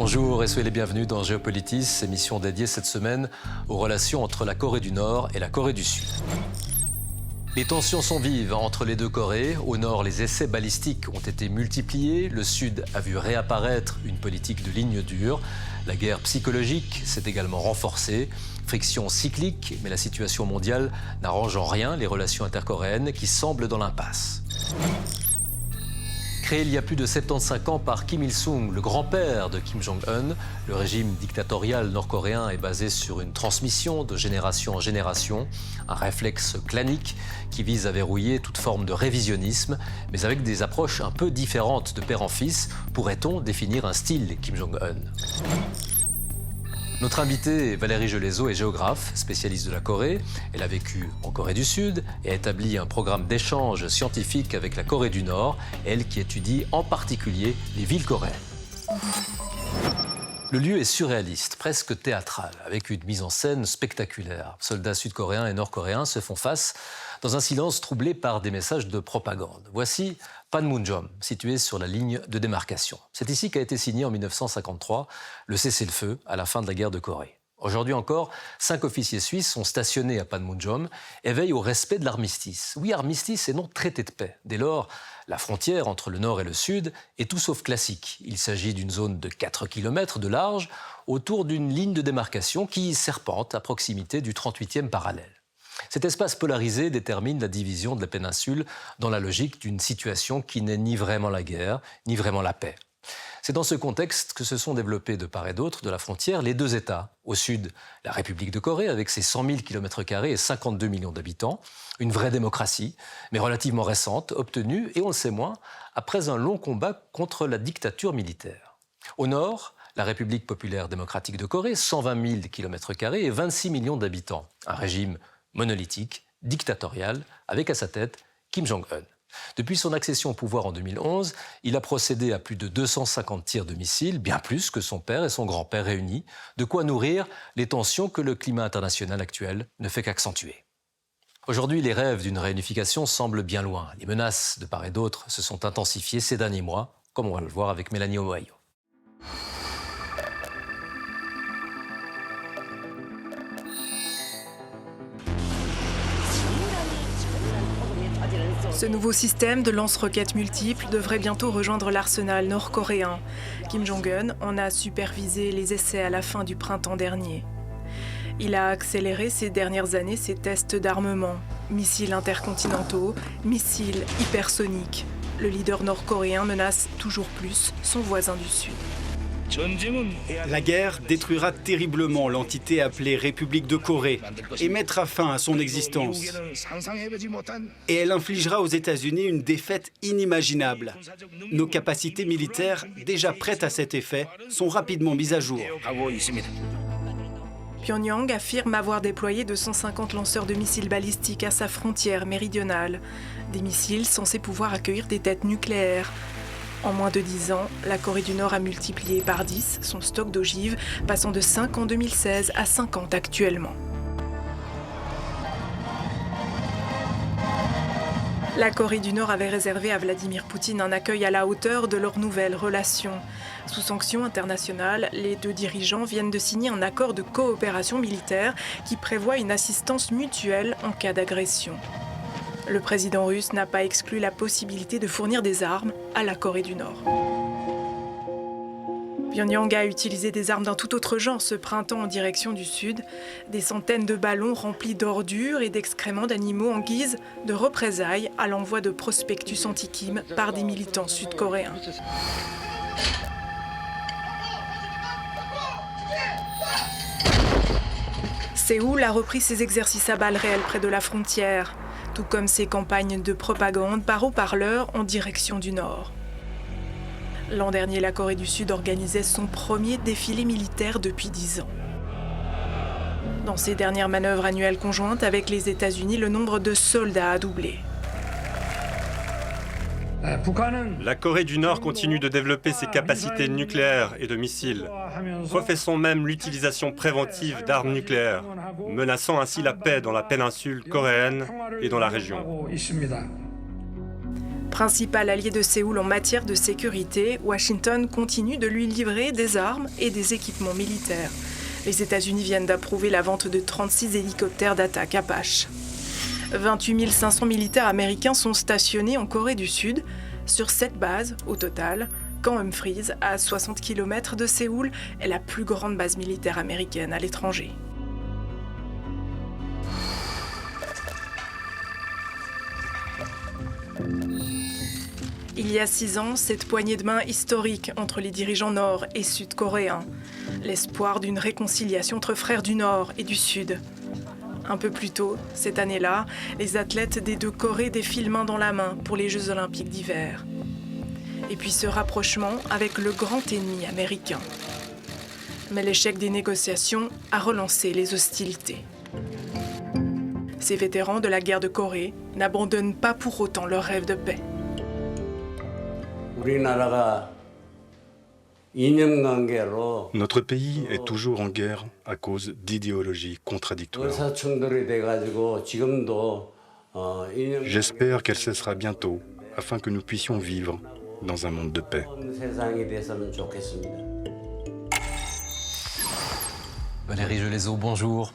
Bonjour et soyez les bienvenus dans Géopolitis, émission dédiée cette semaine aux relations entre la Corée du Nord et la Corée du Sud. Les tensions sont vives entre les deux Corées. Au nord, les essais balistiques ont été multipliés. Le Sud a vu réapparaître une politique de ligne dure. La guerre psychologique s'est également renforcée. Friction cyclique, mais la situation mondiale n'arrange en rien les relations intercoréennes qui semblent dans l'impasse. Créé il y a plus de 75 ans par Kim Il-sung, le grand-père de Kim Jong-un, le régime dictatorial nord-coréen est basé sur une transmission de génération en génération, un réflexe clanique qui vise à verrouiller toute forme de révisionnisme, mais avec des approches un peu différentes de père en fils. Pourrait-on définir un style Kim Jong-un ? Notre invitée, Valérie Gelezo, est géographe, spécialiste de la Corée. Elle a vécu en Corée du Sud et a établi un programme d'échange scientifique avec la Corée du Nord, elle qui étudie en particulier les villes coréennes. Le lieu est surréaliste, presque théâtral, avec une mise en scène spectaculaire. Soldats sud-coréens et nord-coréens se font face dans un silence troublé par des messages de propagande. Voici Panmunjom, situé sur la ligne de démarcation. C'est ici qu'a été signé en 1953 le cessez-le-feu à la fin de la guerre de Corée. Aujourd'hui encore, 5 officiers suisses sont stationnés à Panmunjom et veillent au respect de l'armistice. Oui, armistice et non traité de paix. Dès lors, la frontière entre le nord et le sud est tout sauf classique. Il s'agit d'une zone de 4 km de large autour d'une ligne de démarcation qui serpente à proximité du 38e parallèle. Cet espace polarisé détermine la division de la péninsule dans la logique d'une situation qui n'est ni vraiment la guerre, ni vraiment la paix. C'est dans ce contexte que se sont développés de part et d'autre de la frontière les deux États. Au sud, la République de Corée avec ses 100 000 km² et 52 millions d'habitants, une vraie démocratie, mais relativement récente, obtenue, et on le sait moins, après un long combat contre la dictature militaire. Au nord, la République populaire démocratique de Corée, 120 000 km² et 26 millions d'habitants, un régime monolithique, dictatorial, avec à sa tête Kim Jong-un. Depuis son accession au pouvoir en 2011, il a procédé à plus de 250 tirs de missiles, bien plus que son père et son grand-père réunis, de quoi nourrir les tensions que le climat international actuel ne fait qu'accentuer. Aujourd'hui, les rêves d'une réunification semblent bien loin. Les menaces de part et d'autre se sont intensifiées ces derniers mois, comme on va le voir avec Mélanie Ohayo. Ce nouveau système de lance-roquettes multiples devrait bientôt rejoindre l'arsenal nord-coréen. Kim Jong-un en a supervisé les essais à la fin du printemps dernier. Il a accéléré ces dernières années ses tests d'armement. Missiles intercontinentaux, missiles hypersoniques. Le leader nord-coréen menace toujours plus son voisin du Sud. La guerre détruira terriblement l'entité appelée République de Corée et mettra fin à son existence. Et elle infligera aux États-Unis une défaite inimaginable. Nos capacités militaires, déjà prêtes à cet effet, sont rapidement mises à jour. Pyongyang affirme avoir déployé 250 lanceurs de missiles balistiques à sa frontière méridionale. Des missiles censés pouvoir accueillir des têtes nucléaires. En moins de 10 ans, la Corée du Nord a multiplié par 10 son stock d'ogives, passant de 5 en 2016 à 50 actuellement. La Corée du Nord avait réservé à Vladimir Poutine un accueil à la hauteur de leur nouvelle relation. Sous sanctions internationales, les deux dirigeants viennent de signer un accord de coopération militaire qui prévoit une assistance mutuelle en cas d'agression. Le président russe n'a pas exclu la possibilité de fournir des armes à la Corée du Nord. Pyongyang a utilisé des armes d'un tout autre genre ce printemps en direction du Sud. Des centaines de ballons remplis d'ordures et d'excréments d'animaux en guise de représailles à l'envoi de prospectus anti-Kim par des militants sud-coréens. Séoul a repris ses exercices à balles réelles près de la frontière, tout comme ses campagnes de propagande par haut-parleurs en direction du Nord. L'an dernier, la Corée du Sud organisait son premier défilé militaire depuis 10 ans. Dans ses dernières manœuvres annuelles conjointes avec les États-Unis, le nombre de soldats a doublé. La Corée du Nord continue de développer ses capacités nucléaires et de missiles, professant même l'utilisation préventive d'armes nucléaires, menaçant ainsi la paix dans la péninsule coréenne et dans la région. Principal allié de Séoul en matière de sécurité, Washington continue de lui livrer des armes et des équipements militaires. Les États-Unis viennent d'approuver la vente de 36 hélicoptères d'attaque Apache. 28 500 militaires américains sont stationnés en Corée du Sud, sur 7 bases au total. Camp Humphreys, à 60 km de Séoul, est la plus grande base militaire américaine à l'étranger. Il y a 6 ans, cette poignée de main historique entre les dirigeants nord- et sud-coréens. L'espoir d'une réconciliation entre frères du Nord et du Sud. Un peu plus tôt, cette année-là, les athlètes des 2 Corées défilent main dans la main pour les Jeux Olympiques d'hiver. Et puis ce rapprochement avec le grand ennemi américain. Mais l'échec des négociations a relancé les hostilités. Ces vétérans de la guerre de Corée n'abandonnent pas pour autant leur rêve de paix. Notre pays est toujours en guerre à cause d'idéologies contradictoires. J'espère qu'elle cessera bientôt afin que nous puissions vivre dans un monde de paix. Valérie Gelezot, bonjour.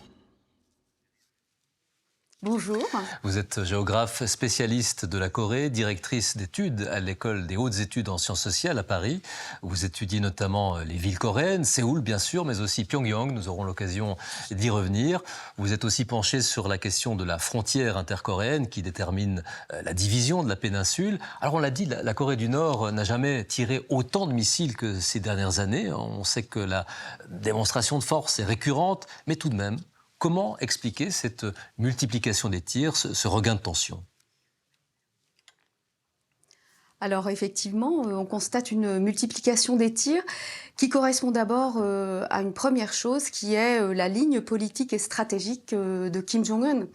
Bonjour. Vous êtes géographe spécialiste de la Corée, directrice d'études à l'École des hautes études en sciences sociales à Paris. Vous étudiez notamment les villes coréennes, Séoul bien sûr, mais aussi Pyongyang. Nous aurons l'occasion d'y revenir. Vous êtes aussi penché sur la question de la frontière intercoréenne qui détermine la division de la péninsule. Alors on l'a dit, la Corée du Nord n'a jamais tiré autant de missiles que ces dernières années. On sait que la démonstration de force est récurrente, mais tout de même, comment expliquer cette multiplication des tirs, ce regain de tension ? Alors effectivement, on constate une multiplication des tirs qui correspond d'abord à une première chose qui est la ligne politique et stratégique de Kim Jong-un,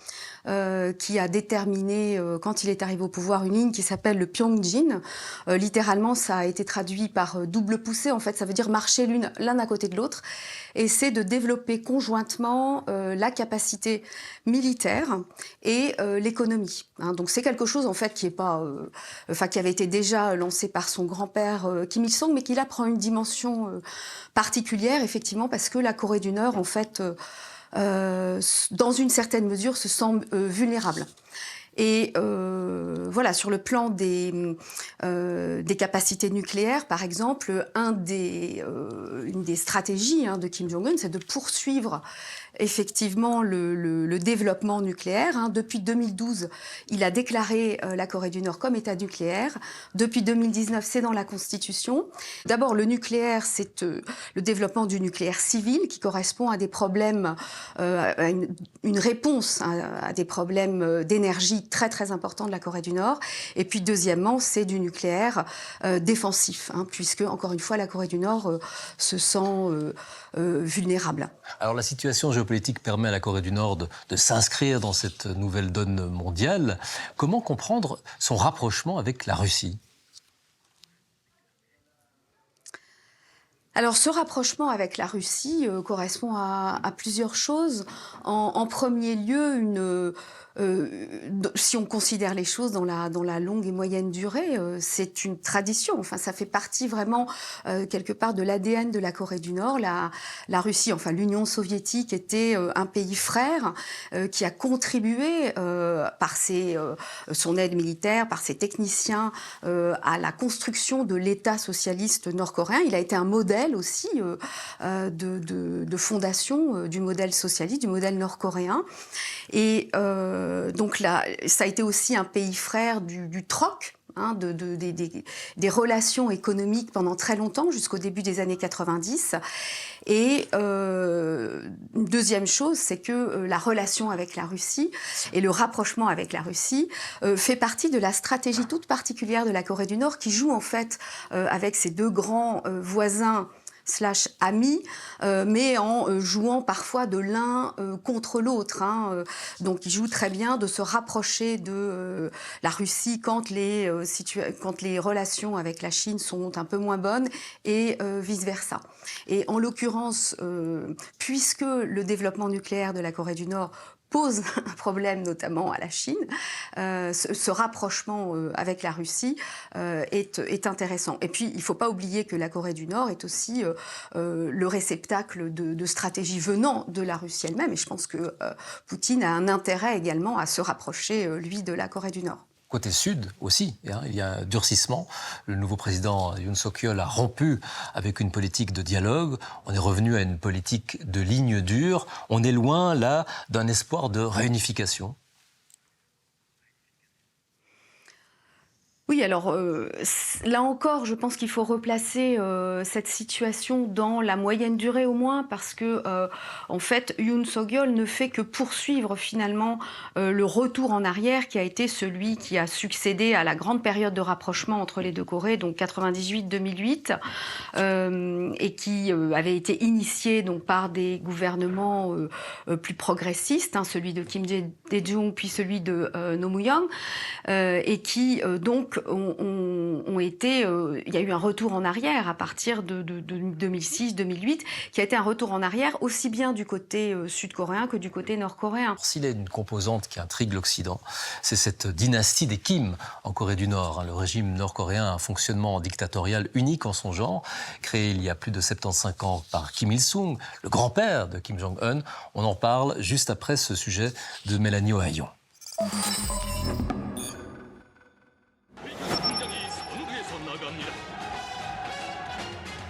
qui a déterminé, quand il est arrivé au pouvoir, une ligne qui s'appelle le Pyongjin. Littéralement, ça a été traduit par double poussée. En fait, ça veut dire marcher l'un à côté de l'autre. Et c'est de développer conjointement la capacité militaire et l'économie. Donc c'est quelque chose en fait qui est pas, qui avait été déjà lancé par son grand-père Kim Il-sung, mais qui là prend une dimension particulière effectivement parce que la Corée du Nord en fait, dans une certaine mesure, se sent vulnérable. Et voilà, sur le plan des capacités nucléaires, par exemple, une des stratégies de Kim Jong-un, c'est de poursuivre effectivement le développement nucléaire. Depuis 2012, il a déclaré la Corée du Nord comme État nucléaire. Depuis 2019, c'est dans la Constitution. D'abord, le nucléaire, c'est le développement du nucléaire civil qui correspond à des problèmes, à une réponse à des problèmes d'énergie très très importants de la Corée du Nord. Et puis deuxièmement, c'est du nucléaire défensif, puisque encore une fois, la Corée du Nord se sent vulnérable. Alors la situation géopolitique permet à la Corée du Nord de s'inscrire dans cette nouvelle donne mondiale. Comment comprendre son rapprochement avec la Russie ? Alors, ce rapprochement avec la Russie correspond à plusieurs choses. En premier lieu, si on considère les choses dans la longue et moyenne durée, c'est une tradition. Enfin, ça fait partie vraiment quelque part de l'ADN de la Corée du Nord. La Russie, enfin l'Union soviétique, était un pays frère qui a contribué par son aide militaire, par ses techniciens, à la construction de l'État socialiste nord-coréen. Il a été un modèle aussi de fondation du modèle socialiste, du modèle nord-coréen. Et donc là, ça a été aussi un pays frère du troc, des relations économiques pendant très longtemps, jusqu'au début des années 90. Et une deuxième chose, c'est que la relation avec la Russie et le rapprochement avec la Russie fait partie de la stratégie toute particulière de la Corée du Nord, qui joue en fait avec ses deux grands voisins /amis, mais en jouant parfois de l'un contre l'autre. Donc il joue très bien de se rapprocher de la Russie quand les relations avec la Chine sont un peu moins bonnes et vice-versa. Et en l'occurrence, puisque le développement nucléaire de la Corée du Nord pose un problème notamment à la Chine. Ce rapprochement avec la Russie est intéressant. Et puis, il ne faut pas oublier que la Corée du Nord est aussi le réceptacle de stratégies venant de la Russie elle-même. Et je pense que Poutine a un intérêt également à se rapprocher, lui, de la Corée du Nord. Côté sud aussi, il y a un durcissement. Le nouveau président Yoon Suk-yeol a rompu avec une politique de dialogue. On est revenu à une politique de ligne dure. On est loin, là, d'un espoir de réunification. Oui, alors là encore, je pense qu'il faut replacer cette situation dans la moyenne durée au moins, parce que en fait, Yoon Suk-yeol ne fait que poursuivre finalement le retour en arrière qui a été celui qui a succédé à la grande période de rapprochement entre les deux Corées, donc 98-2008, et qui avait été initié donc par des gouvernements plus progressistes, celui de Kim Dae-jung puis celui de Roh Moo-hyung, et qui donc ont été, il y a eu un retour en arrière à partir de 2006-2008, qui a été un retour en arrière aussi bien du côté sud-coréen que du côté nord-coréen. S'il y a une composante qui intrigue l'Occident, c'est cette dynastie des Kim en Corée du Nord. Le régime nord-coréen a un fonctionnement dictatorial unique en son genre, créé il y a plus de 75 ans par Kim Il-sung, le grand-père de Kim Jong-un. On en parle juste après ce sujet de Mélanie Ohayon.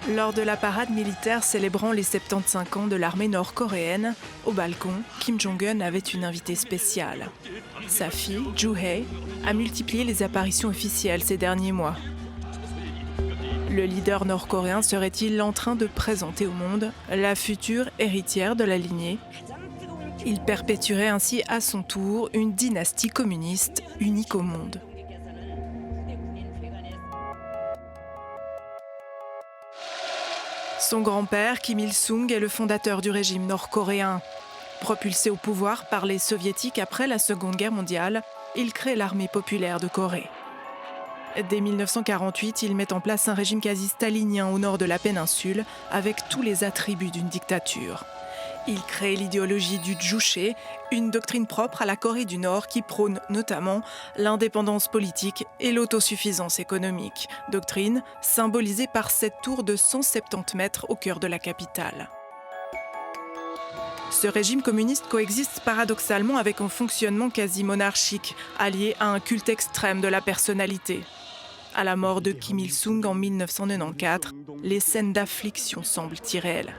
Lors de la parade militaire célébrant les 75 ans de l'armée nord-coréenne, au balcon, Kim Jong-un avait une invitée spéciale. Sa fille, Joo-hae, a multiplié les apparitions officielles ces derniers mois. Le leader nord-coréen serait-il en train de présenter au monde la future héritière de la lignée ? Il perpétuerait ainsi à son tour une dynastie communiste unique au monde. Son grand-père, Kim Il-sung, est le fondateur du régime nord-coréen. Propulsé au pouvoir par les soviétiques après la Seconde Guerre mondiale, il crée l'armée populaire de Corée. Dès 1948, il met en place un régime quasi stalinien au nord de la péninsule, avec tous les attributs d'une dictature. Il crée l'idéologie du Juche, une doctrine propre à la Corée du Nord qui prône notamment l'indépendance politique et l'autosuffisance économique. Doctrine symbolisée par cette tour de 170 mètres au cœur de la capitale. Ce régime communiste coexiste paradoxalement avec un fonctionnement quasi monarchique, allié à un culte extrême de la personnalité. À la mort de Kim Il-sung en 1994, les scènes d'affliction semblent irréelles.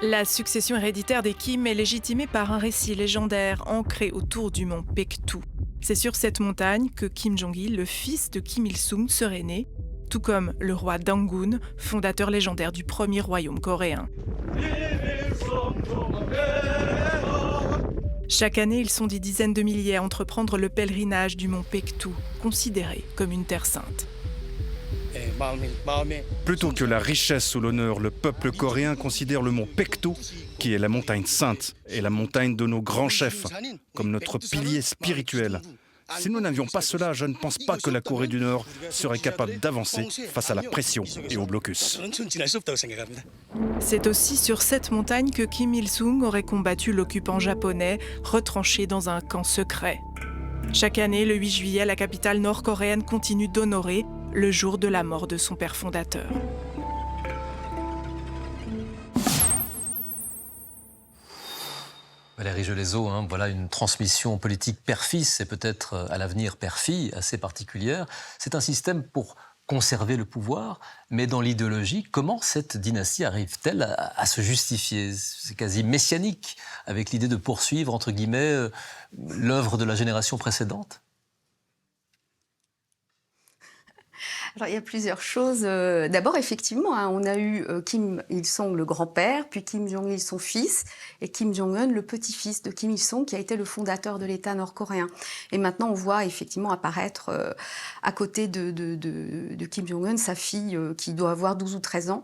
La succession héréditaire des Kim est légitimée par un récit légendaire ancré autour du mont Paektu. C'est sur cette montagne que Kim Jong-il, le fils de Kim Il-sung, serait né, tout comme le roi Dangun, fondateur légendaire du premier royaume coréen. Chaque année, ils sont des dizaines de milliers à entreprendre le pèlerinage du mont Paektu, considéré comme une terre sainte. Plutôt que la richesse ou l'honneur, le peuple coréen considère le mont Paektu, qui est la montagne sainte et la montagne de nos grands chefs, comme notre pilier spirituel. Si nous n'avions pas cela, je ne pense pas que la Corée du Nord serait capable d'avancer face à la pression et au blocus. C'est aussi sur cette montagne que Kim Il-sung aurait combattu l'occupant japonais, retranché dans un camp secret. Chaque année, le 8 juillet, la capitale nord-coréenne continue d'honorer le jour de la mort de son père fondateur. Valérie Gelezot, voilà une transmission politique père-fils et peut-être à l'avenir père-fille assez particulière. C'est un système pour conserver le pouvoir, mais dans l'idéologie, comment cette dynastie arrive-t-elle à se justifier ? C'est quasi messianique, avec l'idée de poursuivre, entre guillemets, l'œuvre de la génération précédente ? Alors, il y a plusieurs choses. D'abord, effectivement, on a eu Kim Il-sung, le grand-père, puis Kim Jong-il, son fils, et Kim Jong-un, le petit-fils de Kim Il-sung, qui a été le fondateur de l'État nord-coréen. Et maintenant, on voit effectivement apparaître à côté de Kim Jong-un, sa fille, qui doit avoir 12 ou 13 ans.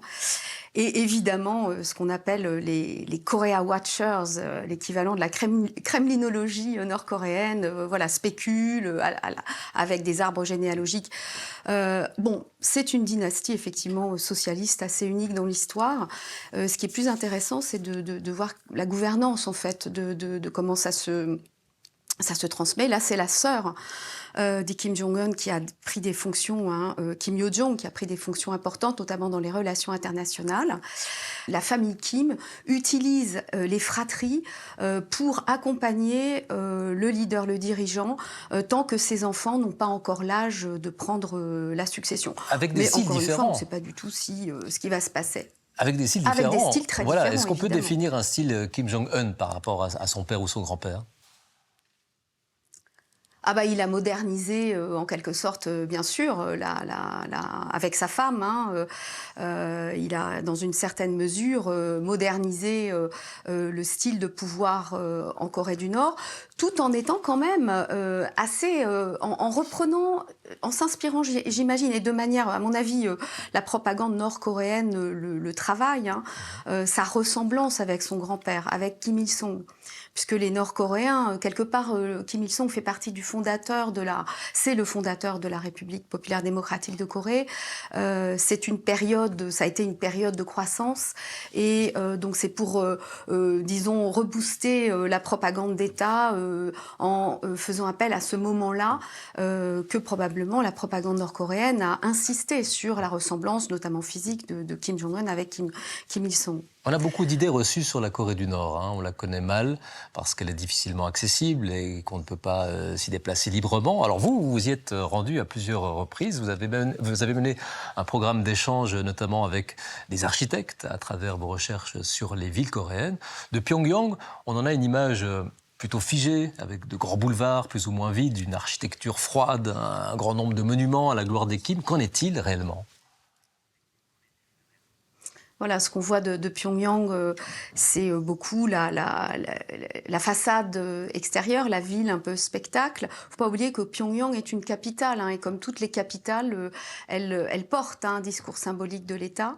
Et évidemment, ce qu'on appelle les Korea Watchers, l'équivalent de la kremlinologie nord-coréenne, spéculent avec des arbres généalogiques. Bon, c'est une dynastie effectivement socialiste assez unique dans l'histoire. Ce qui est plus intéressant, c'est de voir la gouvernance en fait, de comment ça se transmet. Là, c'est la sœur de Kim Jong-un qui a pris des fonctions, Kim Yo-jong qui a pris des fonctions importantes, notamment dans les relations internationales. La famille Kim utilise les fratries pour accompagner le leader, le dirigeant, tant que ses enfants n'ont pas encore l'âge de prendre la succession. Avec des styles encore différents. Une fois, on ne sait pas du tout ce qui va se passer. Avec des styles différents. Avec des styles très différents, Est-ce qu'on peut évidemment. définir un style Kim Jong-un par rapport à son père ou son grand-père? Il a modernisé en quelque sorte, bien sûr, avec sa femme. Il a, dans une certaine mesure, modernisé le style de pouvoir en Corée du Nord, tout en étant quand même assez, en reprenant, en s'inspirant, j'imagine, et de manière, à mon avis, la propagande nord-coréenne le travaille, sa ressemblance avec son grand-père, avec Kim Il-sung. Puisque les Nord-Coréens, quelque part, Kim Il-sung fait partie du fondateur c'est le fondateur de la République populaire démocratique de Corée. C'est une période, ça a été une période de croissance, et donc c'est pour, disons, rebooster la propagande d'État en faisant appel à ce moment-là que probablement la propagande nord-coréenne a insisté sur la ressemblance, notamment physique, de Kim Jong-un avec Kim Il-sung. On a beaucoup d'idées reçues sur la Corée du Nord. On la connaît mal parce qu'elle est difficilement accessible et qu'on ne peut pas s'y déplacer librement. Alors vous y êtes rendu à plusieurs reprises. Vous avez mené un programme d'échange, notamment avec des architectes, à travers vos recherches sur les villes coréennes. De Pyongyang, on en a une image plutôt figée, avec de grands boulevards plus ou moins vides, une architecture froide, un grand nombre de monuments à la gloire des Kim. Qu'en est-il réellement ? Voilà, ce qu'on voit de Pyongyang, c'est beaucoup la façade extérieure, la ville un peu spectacle. Il ne faut pas oublier que Pyongyang est une capitale, et comme toutes les capitales, elle porte un discours symbolique de l'État.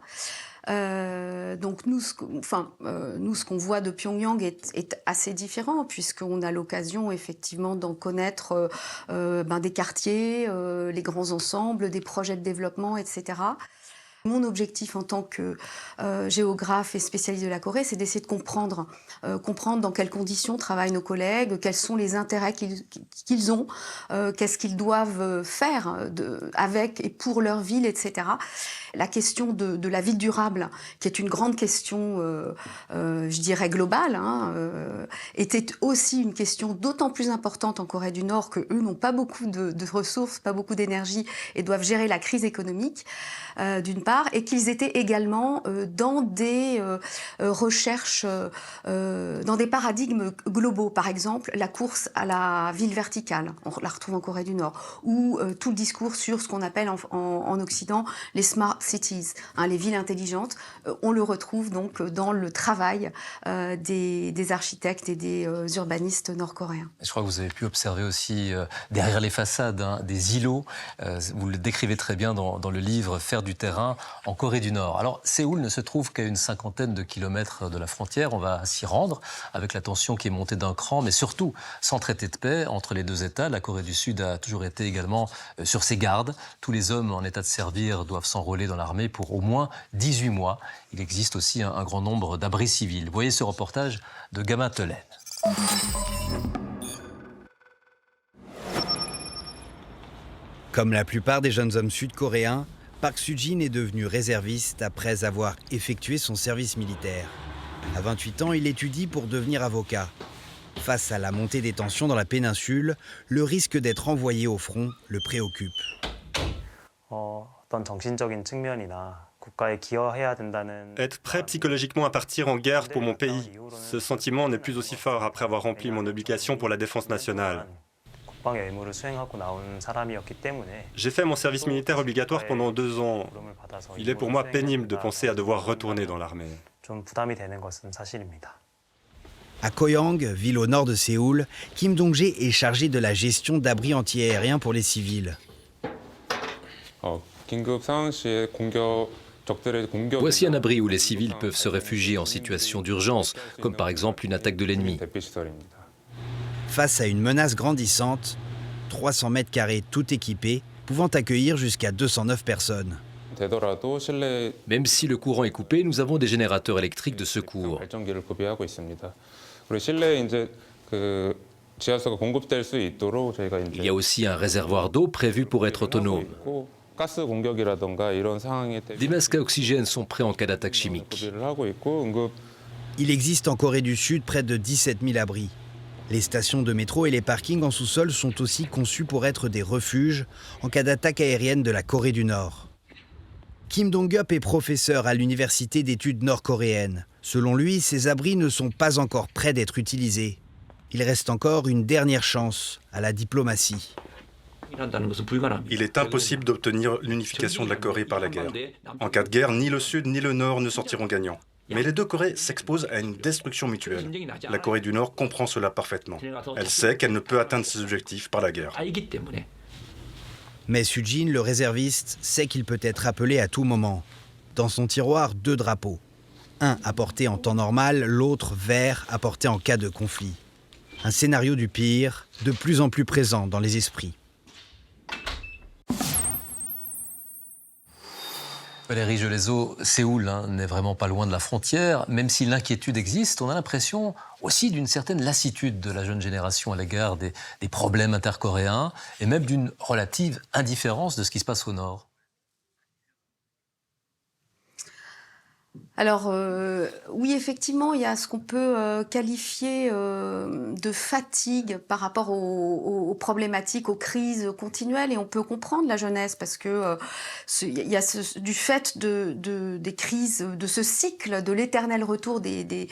Donc nous, ce qu'on voit de Pyongyang est assez différent, puisqu'on a l'occasion effectivement d'en connaître des quartiers, les grands ensembles, des projets de développement, etc. Mon objectif en tant que géographe et spécialiste de la Corée, c'est d'essayer de comprendre dans quelles conditions travaillent nos collègues, quels sont les intérêts qu'ils ont, qu'est-ce qu'ils doivent faire avec et pour leur ville, etc. La question de la ville durable, qui est une grande question, je dirais globale, était aussi une question d'autant plus importante en Corée du Nord qu'eux n'ont pas beaucoup de ressources, pas beaucoup d'énergie et doivent gérer la crise économique, d'une part, et qu'ils étaient également dans des recherches, dans des paradigmes globaux. Par exemple, la course à la ville verticale, on la retrouve en Corée du Nord, ou tout le discours sur ce qu'on appelle en Occident les smart cities, les villes intelligentes. On le retrouve donc dans le travail des architectes et des urbanistes nord-coréens. Je crois que vous avez pu observer aussi derrière les façades des îlots. Vous le décrivez très bien dans le livre « Faire du terrain » en Corée du Nord. Alors, Séoul ne se trouve qu'à une cinquantaine de kilomètres de la frontière. On va s'y rendre avec la tension qui est montée d'un cran, mais surtout sans traité de paix entre les deux États. La Corée du Sud a toujours été également sur ses gardes. Tous les hommes en état de servir doivent s'enrôler dans l'armée pour au moins 18 mois. Il existe aussi un grand nombre d'abris civils. Voyez ce reportage de Gama Telen. Comme la plupart des jeunes hommes sud-coréens, Park Soo-jin est devenu réserviste après avoir effectué son service militaire. À 28 ans, il étudie pour devenir avocat. Face à la montée des tensions dans la péninsule, le risque d'être envoyé au front le préoccupe. Être prêt psychologiquement à partir en guerre pour mon pays, ce sentiment n'est plus aussi fort après avoir rempli mon obligation pour la défense nationale. J'ai fait mon service militaire obligatoire pendant 2 ans. Il est pour moi pénible de penser à devoir retourner dans l'armée. À Koyang, ville au nord de Séoul, Kim Dong-jae est chargé de la gestion d'abris antiaériens pour les civils. Voici un abri où les civils peuvent se réfugier en situation d'urgence, comme par exemple une attaque de l'ennemi. Face à une menace grandissante, 300 mètres carrés tout équipés, pouvant accueillir jusqu'à 209 personnes. Même si le courant est coupé, nous avons des générateurs électriques de secours. Il y a aussi un réservoir d'eau prévu pour être autonome. Des masques à oxygène sont prêts en cas d'attaque chimique. Il existe en Corée du Sud près de 17 000 abris. Les stations de métro et les parkings en sous-sol sont aussi conçus pour être des refuges en cas d'attaque aérienne de la Corée du Nord. Kim Dong-up est professeur à l'Université d'études nord-coréennes. Selon lui, ces abris ne sont pas encore prêts d'être utilisés. Il reste encore une dernière chance à la diplomatie. Il est impossible d'obtenir l'unification de la Corée par la guerre. En cas de guerre, ni le Sud ni le Nord ne sortiront gagnants. Mais les deux Corées s'exposent à une destruction mutuelle. La Corée du Nord comprend cela parfaitement. Elle sait qu'elle ne peut atteindre ses objectifs par la guerre. Mais Sujin, le réserviste, sait qu'il peut être appelé à tout moment. Dans son tiroir, 2 drapeaux. Un à porter en temps normal, l'autre vert à porter en cas de conflit. Un scénario du pire, de plus en plus présent dans les esprits. Valérie Gelezot, Séoul n'est vraiment pas loin de la frontière. Même si l'inquiétude existe, on a l'impression aussi d'une certaine lassitude de la jeune génération à l'égard des problèmes intercoréens et même d'une relative indifférence de ce qui se passe au Nord. Alors, oui, effectivement, il y a ce qu'on peut qualifier de fatigue par rapport aux problématiques, aux crises continuelles. Et on peut comprendre la jeunesse parce que il y a du fait des crises, de ce cycle, de l'éternel retour des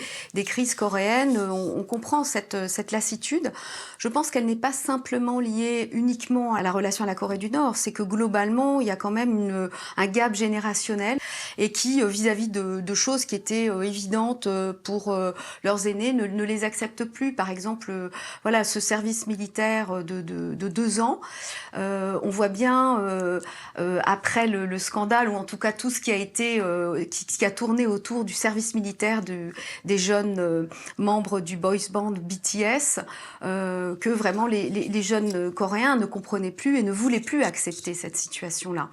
crises coréennes, on comprend cette lassitude. Je pense qu'elle n'est pas simplement liée uniquement à la relation à la Corée du Nord. C'est que globalement, il y a quand même un gap générationnel et qui, vis-à-vis de choses qui étaient évidentes pour leurs aînés, ne les acceptent plus. Par exemple, voilà, ce service militaire de 2 ans. On voit bien, après le scandale, ou en tout cas tout ce qui a été, qui a tourné autour du service militaire des jeunes membres du boys band BTS, que vraiment les jeunes Coréens ne comprenaient plus et ne voulaient plus accepter cette situation-là.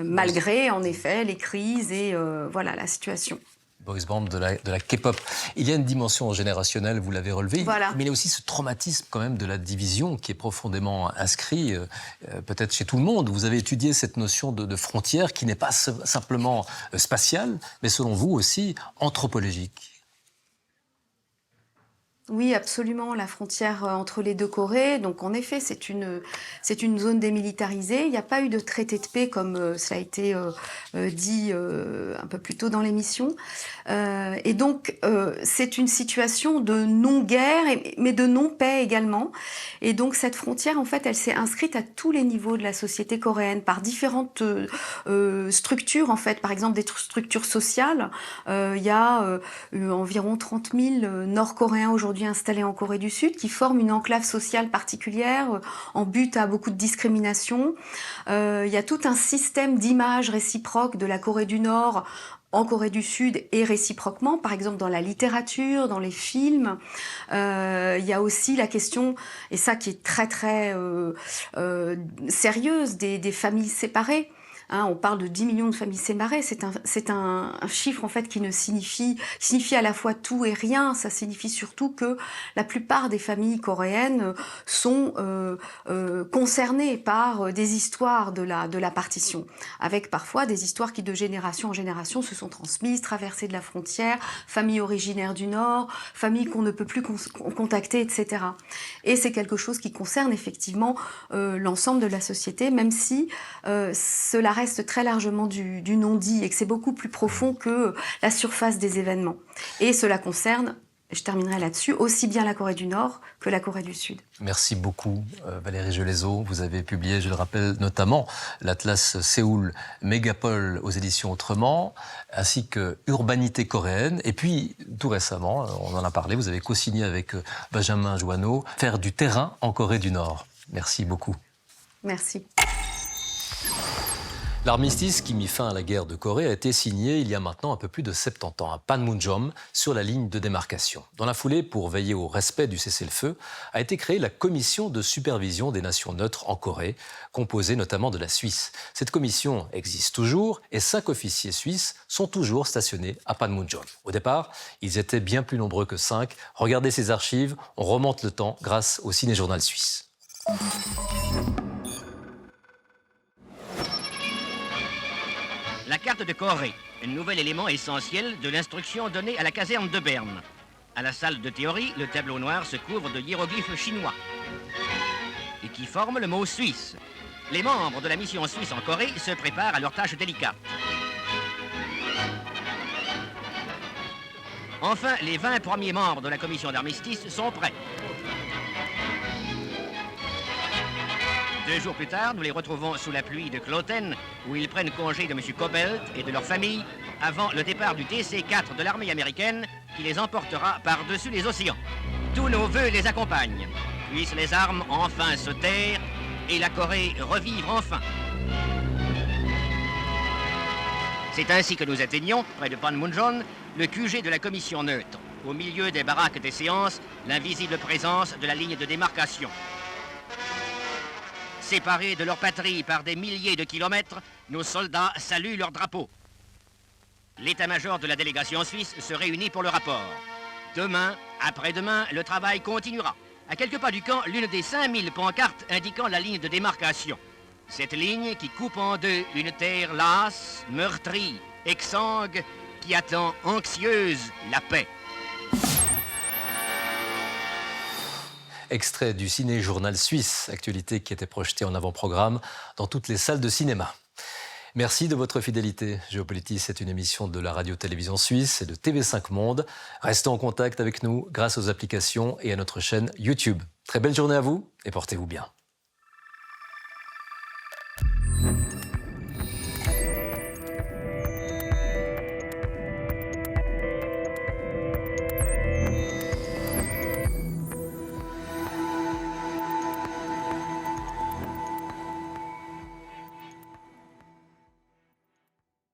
Malgré, en effet, les crises et voilà, la situation. Boys band de la K-pop. Il y a une dimension générationnelle, vous l'avez relevé, voilà. Mais il y a aussi ce traumatisme quand même de la division qui est profondément inscrit, peut-être chez tout le monde. Vous avez étudié cette notion de frontière qui n'est pas simplement spatiale, mais selon vous aussi anthropologique. Oui, absolument, la frontière entre les 2 Corées. Donc, en effet, c'est une zone démilitarisée. Il n'y a pas eu de traité de paix, comme cela a été dit un peu plus tôt dans l'émission. Et donc, c'est une situation de non-guerre, mais de non-paix également. Et donc, cette frontière, en fait, elle s'est inscrite à tous les niveaux de la société coréenne, par différentes structures, en fait. Par exemple, des structures sociales. Il y a environ 30 000 Nord-Coréens aujourd'hui installés en Corée du Sud, qui forment une enclave sociale particulière, en but à beaucoup de discrimination. Il y a tout un système d'images réciproques de la Corée du Nord en Corée du Sud et réciproquement, par exemple dans la littérature, dans les films. Il y a aussi la question, et ça qui est très très sérieuse, des familles séparées. On parle de 10 millions de familles séparées. C'est un chiffre en fait qui signifie à la fois tout et rien. Ça signifie surtout que la plupart des familles coréennes sont concernées par des histoires de la partition, avec parfois des histoires qui de génération en génération se sont transmises, traversées de la frontière, familles originaires du Nord, familles qu'on ne peut plus contacter, etc. Et c'est quelque chose qui concerne effectivement l'ensemble de la société, même si cela reste très largement du non-dit et que c'est beaucoup plus profond que la surface des événements. Et cela concerne, je terminerai là-dessus, aussi bien la Corée du Nord que la Corée du Sud. Merci beaucoup Valérie Gelezot. Vous avez publié, je le rappelle, notamment l'Atlas Séoul Mégapole aux éditions Autrement, ainsi que Urbanité coréenne. Et puis, tout récemment, on en a parlé, vous avez co-signé avec Benjamin Joanneau, Faire du terrain en Corée du Nord. Merci beaucoup. Merci. L'armistice qui mit fin à la guerre de Corée a été signé il y a maintenant un peu plus de 70 ans à Panmunjom, sur la ligne de démarcation. Dans la foulée, pour veiller au respect du cessez-le-feu, a été créée la Commission de supervision des nations neutres en Corée, composée notamment de la Suisse. Cette commission existe toujours et 5 officiers suisses sont toujours stationnés à Panmunjom. Au départ, ils étaient bien plus nombreux que 5. Regardez ces archives, on remonte le temps grâce au Ciné-Journal suisse. La carte de Corée, un nouvel élément essentiel de l'instruction donnée à la caserne de Berne. À la salle de théorie, le tableau noir se couvre de hiéroglyphes chinois et qui forment le mot suisse. Les membres de la mission suisse en Corée se préparent à leurs tâches délicates. Enfin, les 20 premiers membres de la commission d'armistice sont prêts. 2 jours plus tard, nous les retrouvons sous la pluie de Kloten, où ils prennent congé de M. Kobelt et de leur famille, avant le départ du DC-4 de l'armée américaine, qui les emportera par-dessus les océans. Tous nos vœux les accompagnent. Puissent les armes enfin se taire et la Corée revivre enfin. C'est ainsi que nous atteignons, près de Panmunjom, le QG de la commission neutre. Au milieu des baraques des séances, l'invisible présence de la ligne de démarcation. Séparés de leur patrie par des milliers de kilomètres, nos soldats saluent leur drapeau. L'état-major de la délégation suisse se réunit pour le rapport. Demain, après-demain, le travail continuera. À quelques pas du camp, l'une des 5000 pancartes indiquant la ligne de démarcation. Cette ligne qui coupe en deux une terre lasse, meurtrie, exsangue, qui attend anxieuse la paix. Extrait du Ciné-Journal suisse, actualité qui était projetée en avant-programme dans toutes les salles de cinéma. Merci de votre fidélité. Géopolitis est une émission de la radio-télévision suisse et de TV5 Monde. Restez en contact avec nous grâce aux applications et à notre chaîne YouTube. Très belle journée à vous et portez-vous bien.